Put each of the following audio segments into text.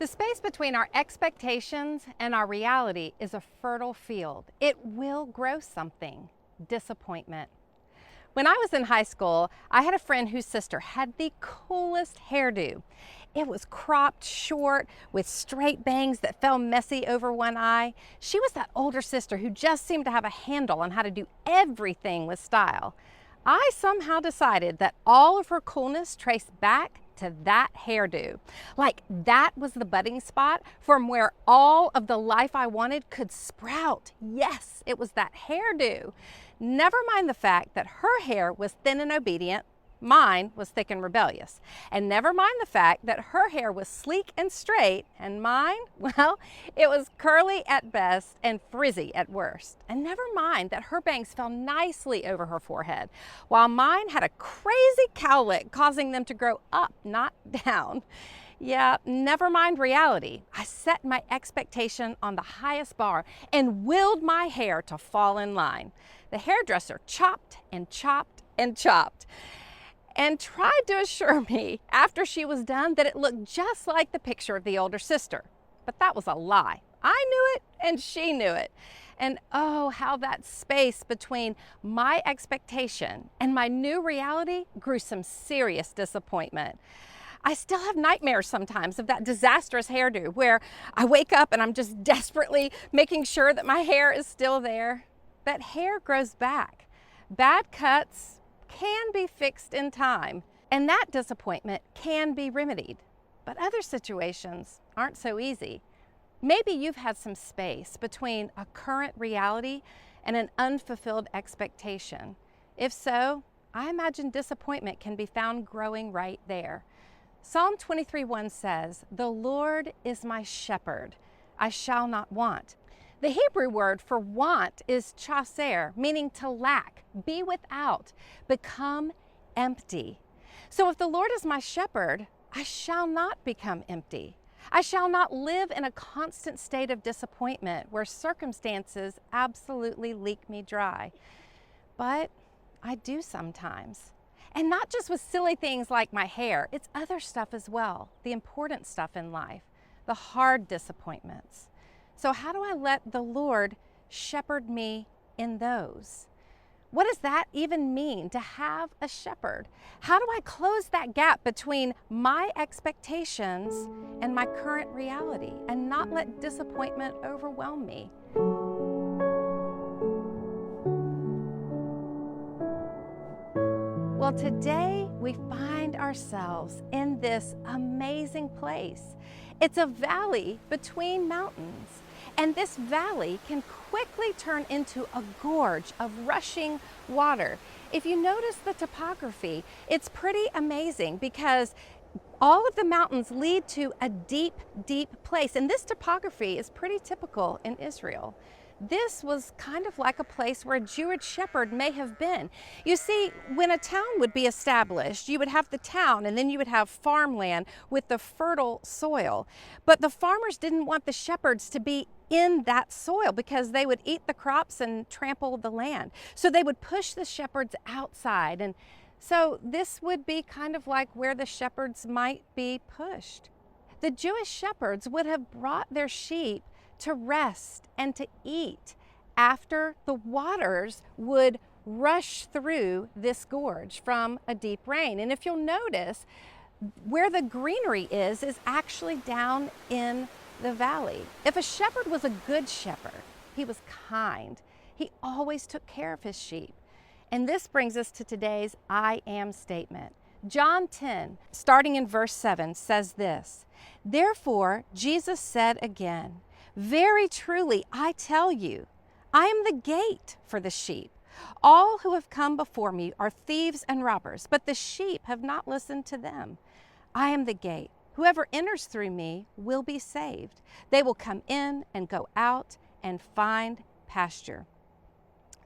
The space between our expectations and our reality is a fertile field. It will grow something: disappointment. When I was in high school, I had a friend whose sister had the coolest hairdo. It was cropped short with straight bangs that fell messy over one eye. She was that older sister who just seemed to have a handle on how to do everything with style. I somehow decided that all of her coolness traced back to that hairdo. Like that was the budding spot from where all of the life I wanted could sprout. Yes, it was that hairdo. Never mind the fact that her hair was thin and obedient, mine was thick and rebellious. And never mind the fact that her hair was sleek and straight, and mine, well, it was curly at best and frizzy at worst. And never mind that her bangs fell nicely over her forehead, while mine had a crazy cowlick causing them to grow up, not down. Yeah, never mind reality. I set my expectation on the highest bar and willed my hair to fall in line. The hairdresser chopped and chopped and chopped and tried to assure me after she was done that it looked just like the picture of the older sister. But that was a lie. I knew it and she knew it. And oh, how that space between my expectation and my new reality grew some serious disappointment. I still have nightmares sometimes of that disastrous hairdo where I wake up and I'm just desperately making sure that my hair is still there. That hair grows back. Bad cuts can be fixed in time, and that disappointment can be remedied. But other situations aren't so easy. Maybe you've had some space between a current reality and an unfulfilled expectation. If so, I imagine disappointment can be found growing right there. Psalm 23:1 says, "The Lord is my shepherd, I shall not want." The Hebrew word for want is chaser, meaning to lack, be without, become empty. So if the Lord is my shepherd, I shall not become empty. I shall not live in a constant state of disappointment where circumstances absolutely leak me dry. But I do sometimes. And not just with silly things like my hair, it's other stuff as well, the important stuff in life, the hard disappointments. So how do I let the Lord shepherd me in those? What does that even mean, to have a shepherd? How do I close that gap between my expectations and my current reality and not let disappointment overwhelm me? Well, today we find ourselves in this amazing place. It's a valley between mountains, and this valley can quickly turn into a gorge of rushing water. If you notice the topography, it's pretty amazing because all of the mountains lead to a deep, deep place, and this topography is pretty typical in Israel. This was kind of like a place where a Jewish shepherd may have been. You see, when a town would be established, you would have the town and then you would have farmland with the fertile soil. But the farmers didn't want the shepherds to be in that soil because they would eat the crops and trample the land. So they would push the shepherds outside. And so this would be kind of like where the shepherds might be pushed. The Jewish shepherds would have brought their sheep to rest and to eat after the waters would rush through this gorge from a deep rain. And if you'll notice, where the greenery is actually down in the valley. If a shepherd was a good shepherd, he was kind. He always took care of his sheep. And this brings us to today's I am statement. John 10, starting in verse 7, says this, "Therefore Jesus said again, very truly, I tell you, I am the gate for the sheep. All who have come before me are thieves and robbers, but the sheep have not listened to them. I am the gate. Whoever enters through me will be saved. They will come in and go out and find pasture.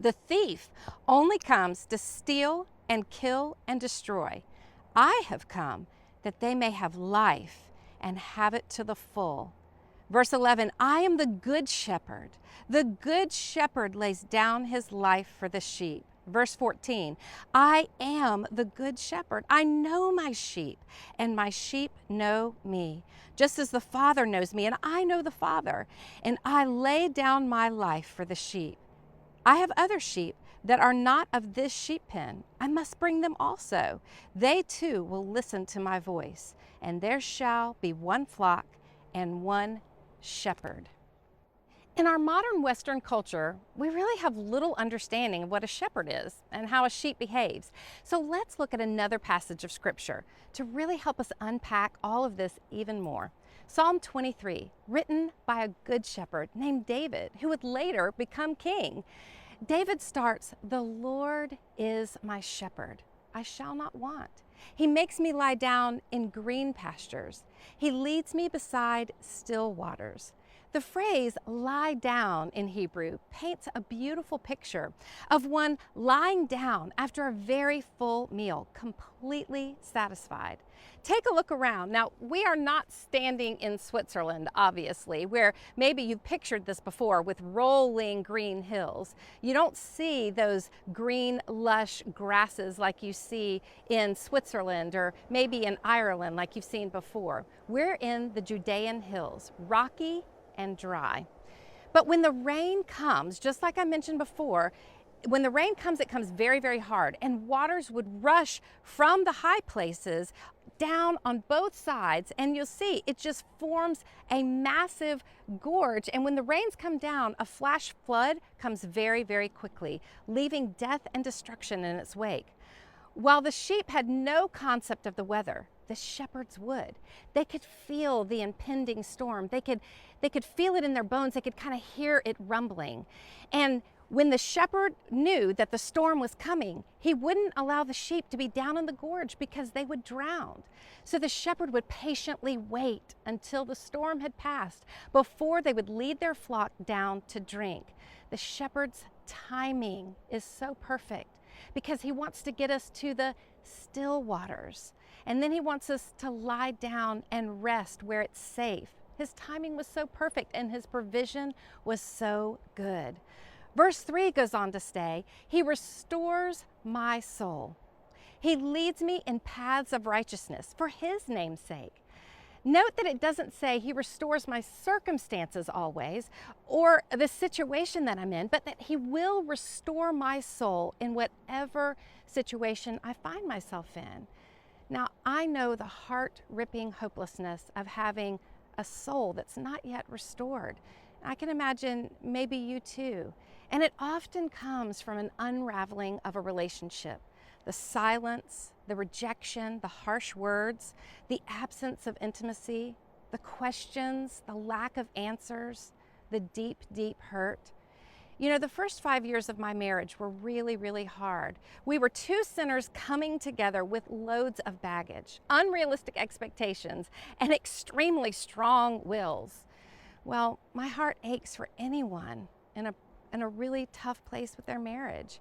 The thief only comes to steal and kill and destroy. I have come that they may have life and have it to the full." Verse 11, "I am the good shepherd. The good shepherd lays down his life for the sheep. Verse 14, I am the good shepherd. I know my sheep, and my sheep know me, just as the Father knows me, and I know the Father, and I lay down my life for the sheep. I have other sheep that are not of this sheep pen. I must bring them also. They too will listen to my voice, and there shall be one flock and one shepherd. In our modern Western culture, we really have little understanding of what a shepherd is and how a sheep behaves. So let's look at another passage of Scripture to really help us unpack all of this even more. Psalm 23, written by a good shepherd named David, who would later become king. David starts, "The Lord is my shepherd. I shall not want. He makes me lie down in green pastures. He leads me beside still waters." The phrase lie down in Hebrew paints a beautiful picture of one lying down after a very full meal, completely satisfied. Take a look around. Now, we are not standing in Switzerland, obviously, where maybe you've pictured this before with rolling green hills. You don't see those green, lush grasses like you see in Switzerland or maybe in Ireland like you've seen before. We're in the Judean hills, rocky and dry. But when the rain comes, just like I mentioned before, when the rain comes, it comes very, very hard, and waters would rush from the high places down on both sides, and you'll see it just forms a massive gorge. And when the rains come down, a flash flood comes very, very quickly, leaving death and destruction in its wake. While the sheep had no concept of the weather, the shepherds would. They could feel the impending storm. They could feel it in their bones. They could kind of hear it rumbling. And when the shepherd knew that the storm was coming, he wouldn't allow the sheep to be down in the gorge because they would drown. So the shepherd would patiently wait until the storm had passed before they would lead their flock down to drink. The shepherd's timing is so perfect because he wants to get us to the still waters. And then he wants us to lie down and rest where it's safe. His timing was so perfect and his provision was so good. Verse 3 goes on to say, he restores my soul. He leads me in paths of righteousness for his name's sake. Note that it doesn't say he restores my circumstances always or the situation that I'm in, but that he will restore my soul in whatever situation I find myself in. Now, I know the heart-ripping hopelessness of having a soul that's not yet restored. I can imagine maybe you too. And it often comes from an unraveling of a relationship. The silence, the rejection, the harsh words, the absence of intimacy, the questions, the lack of answers, the deep, deep hurt. You know, the first 5 years of my marriage were really, really hard. We were two sinners coming together with loads of baggage, unrealistic expectations, and extremely strong wills. Well, my heart aches for anyone in a really tough place with their marriage.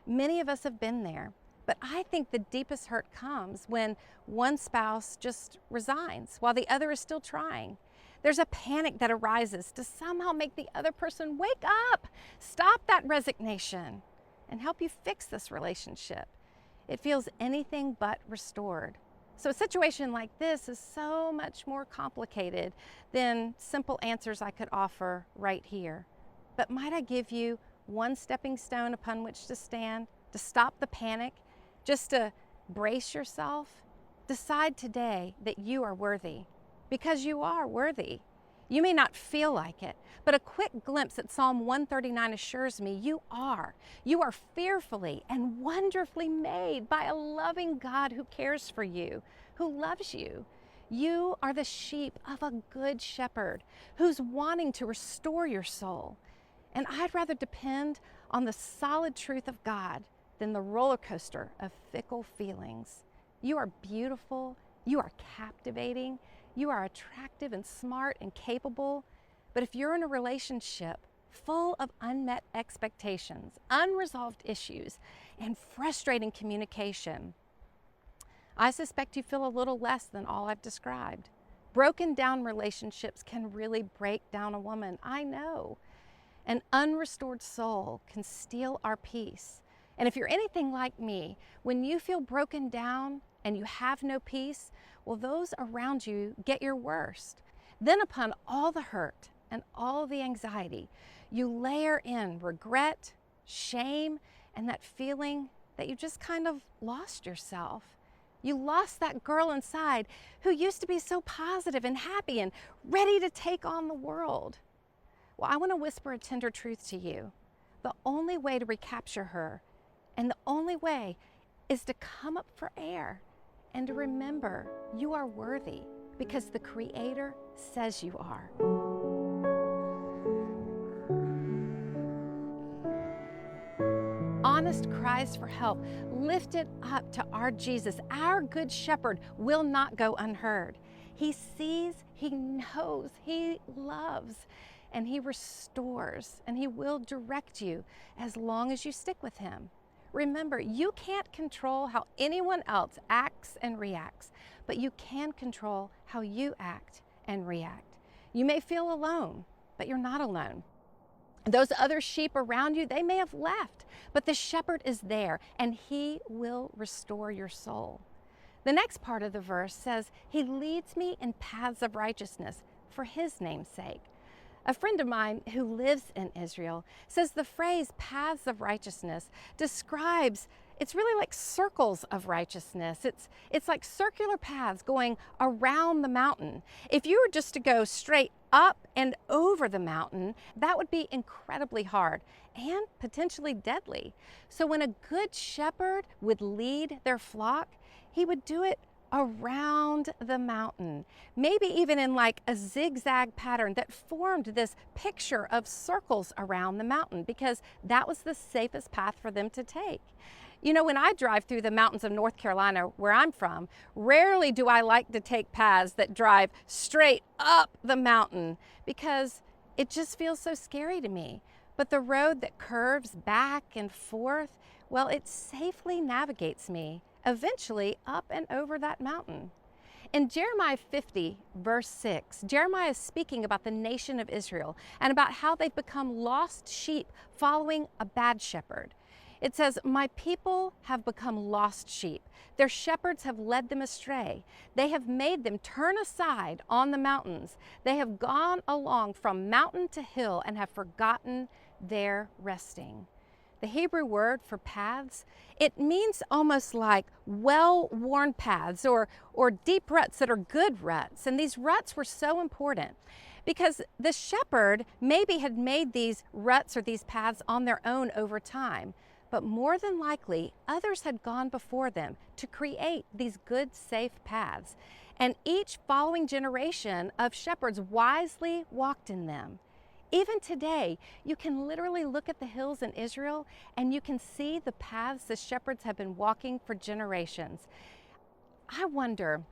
Many of us have been there, but I think the deepest hurt comes when one spouse just resigns while the other is still trying. There's a panic that arises to somehow make the other person wake up, stop that resignation, and help you fix this relationship. It feels anything but restored. So a situation like this is so much more complicated than simple answers I could offer right here. But might I give you one stepping stone upon which to stand, to stop the panic, just to brace yourself? Decide today that you are worthy, because you are worthy. You may not feel like it, but a quick glimpse at Psalm 139 assures me you are. You are fearfully and wonderfully made by a loving God who cares for you, who loves you. You are the sheep of a good shepherd who's wanting to restore your soul. And I'd rather depend on the solid truth of God than the roller coaster of fickle feelings. You are beautiful. You are captivating. You are attractive and smart and capable. But if you're in a relationship full of unmet expectations, unresolved issues, and frustrating communication, I suspect you feel a little less than all I've described. Broken down relationships can really break down a woman, I know. An unrestored soul can steal our peace And if you're anything like me, when you feel broken down and you have no peace, well, those around you get your worst. Then upon all the hurt and all the anxiety, you layer in regret, shame, and that feeling that you just kind of lost yourself. You lost that girl inside who used to be so positive and happy and ready to take on the world. Well, I want to whisper a tender truth to you. The only way to recapture her, and the only way, is to come up for air and to remember you are worthy because the Creator says you are. Honest cries for help lifted up to our Jesus, our Good Shepherd, will not go unheard. He sees, He knows, He loves, and He restores, and He will direct you as long as you stick with Him. Remember, you can't control how anyone else acts and reacts, but you can control how you act and react. You may feel alone, but you're not alone. Those other sheep around you, they may have left, but the shepherd is there, and He will restore your soul. The next part of the verse says, He leads me in paths of righteousness for His name's sake. A friend of mine who lives in Israel says the phrase paths of righteousness describes, it's really like circles of righteousness. It's like circular paths going around the mountain. If you were just to go straight up and over the mountain, that would be incredibly hard and potentially deadly. So when a good shepherd would lead their flock, he would do it around the mountain, maybe even in like a zigzag pattern that formed this picture of circles around the mountain, because that was the safest path for them to take. You know, when I drive through the mountains of North Carolina, where I'm from, rarely do I like to take paths that drive straight up the mountain because it just feels so scary to me. But the road that curves back and forth, well, it safely navigates me eventually up and over that mountain. In Jeremiah 50, verse 6, Jeremiah is speaking about the nation of Israel and about how they've become lost sheep following a bad shepherd. It says, "My people have become lost sheep. Their shepherds have led them astray. They have made them turn aside on the mountains. They have gone along from mountain to hill and have forgotten their resting." The Hebrew word for paths, it means almost like well-worn paths or deep ruts that are good ruts. And these ruts were so important because the shepherd maybe had made these ruts or these paths on their own over time. But more than likely, others had gone before them to create these good, safe paths. And each following generation of shepherds wisely walked in them. Even today, you can literally look at the hills in Israel and you can see the paths the shepherds have been walking for generations. I wonder,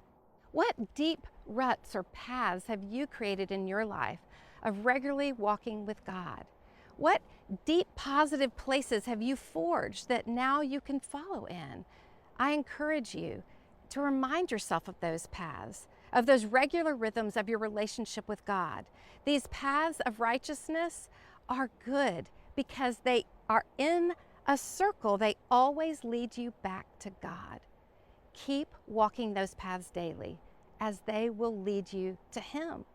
what deep ruts or paths have you created in your life of regularly walking with God? What deep positive places have you forged that now you can follow in? I encourage you to remind yourself of those paths, of those regular rhythms of your relationship with God. These paths of righteousness are good because they are in a circle. They always lead you back to God. Keep walking those paths daily, as they will lead you to Him.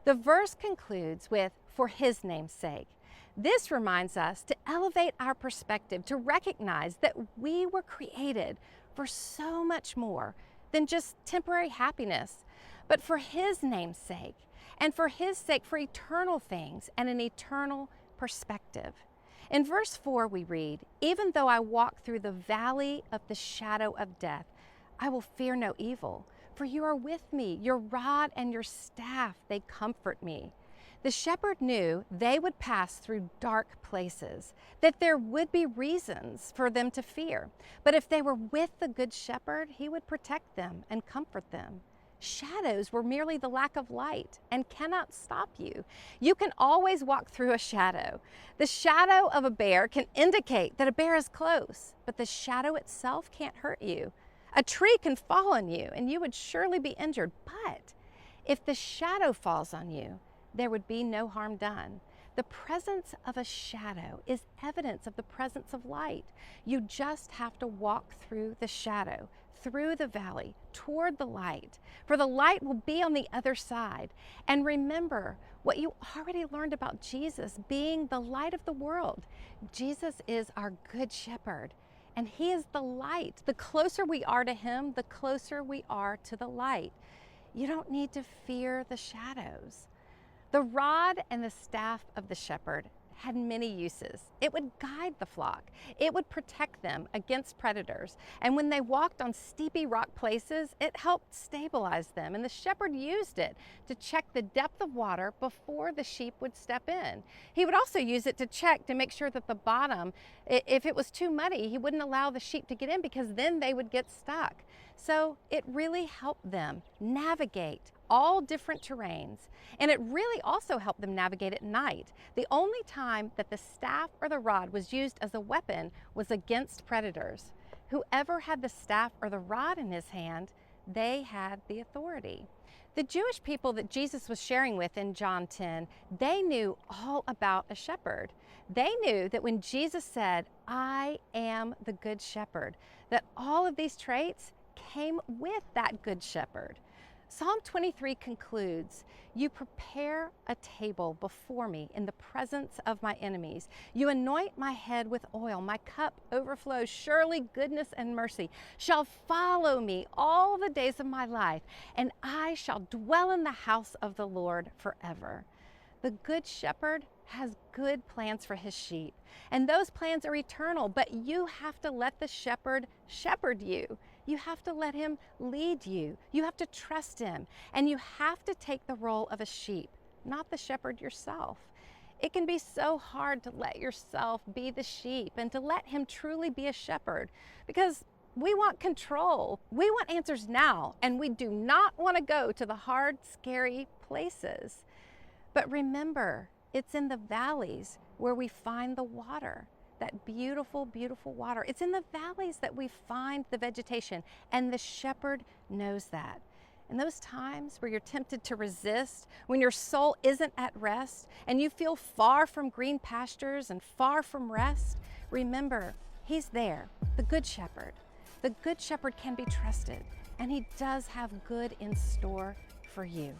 The verse concludes with, "For His name's sake." This reminds us to elevate our perspective, to recognize that we were created for so much more than just temporary happiness, but for His name's sake, and for His sake, for eternal things and an eternal perspective. In verse 4 we read, "Even though I walk through the valley of the shadow of death, I will fear no evil, for you are with me. Your rod and your staff, they comfort me." The shepherd knew they would pass through dark places, that there would be reasons for them to fear. But if they were with the good shepherd, he would protect them and comfort them. Shadows were merely the lack of light and cannot stop you. You can always walk through a shadow. The shadow of a bear can indicate that a bear is close, but the shadow itself can't hurt you. A tree can fall on you and you would surely be injured, but if the shadow falls on you, there would be no harm done. The presence of a shadow is evidence of the presence of light. You just have to walk through the shadow, through the valley, toward the light, for the light will be on the other side. And remember what you already learned about Jesus being the light of the world. Jesus is our good shepherd, and he is the light. The closer we are to him, the closer we are to the light. You don't need to fear the shadows. The rod and the staff of the shepherd had many uses. It would guide the flock. It would protect them against predators. And when they walked on steepy rock places, it helped stabilize them. And the shepherd used it to check the depth of water before the sheep would step in. He would also use it to check to make sure that the bottom, if it was too muddy, he wouldn't allow the sheep to get in because then they would get stuck. So it really helped them navigate all different terrains, and it really also helped them navigate at night. The only time that the staff or the rod was used as a weapon was against predators. Whoever had the staff or the rod in his hand, they had the authority. The Jewish people that Jesus was sharing with in John 10, they knew all about a shepherd. They knew that when Jesus said, "I am the good shepherd," that all of these traits came with that good shepherd. Psalm 23 concludes, "You prepare a table before me in the presence of my enemies. You anoint my head with oil. My cup overflows. Surely goodness and mercy shall follow me all the days of my life, and I shall dwell in the house of the Lord forever." The good shepherd has good plans for his sheep, and those plans are eternal, but you have to let the shepherd shepherd you. You have to let him lead you. You have to trust him, and you have to take the role of a sheep, not the shepherd yourself. It can be so hard to let yourself be the sheep and to let him truly be a shepherd because we want control. We want answers now, and we do not want to go to the hard, scary places. But remember, it's in the valleys where we find the water, that beautiful, beautiful water. It's in the valleys that we find the vegetation, and the shepherd knows that. In those times where you're tempted to resist, when your soul isn't at rest, and you feel far from green pastures and far from rest, remember, he's there, the good shepherd. The good shepherd can be trusted, and he does have good in store for you.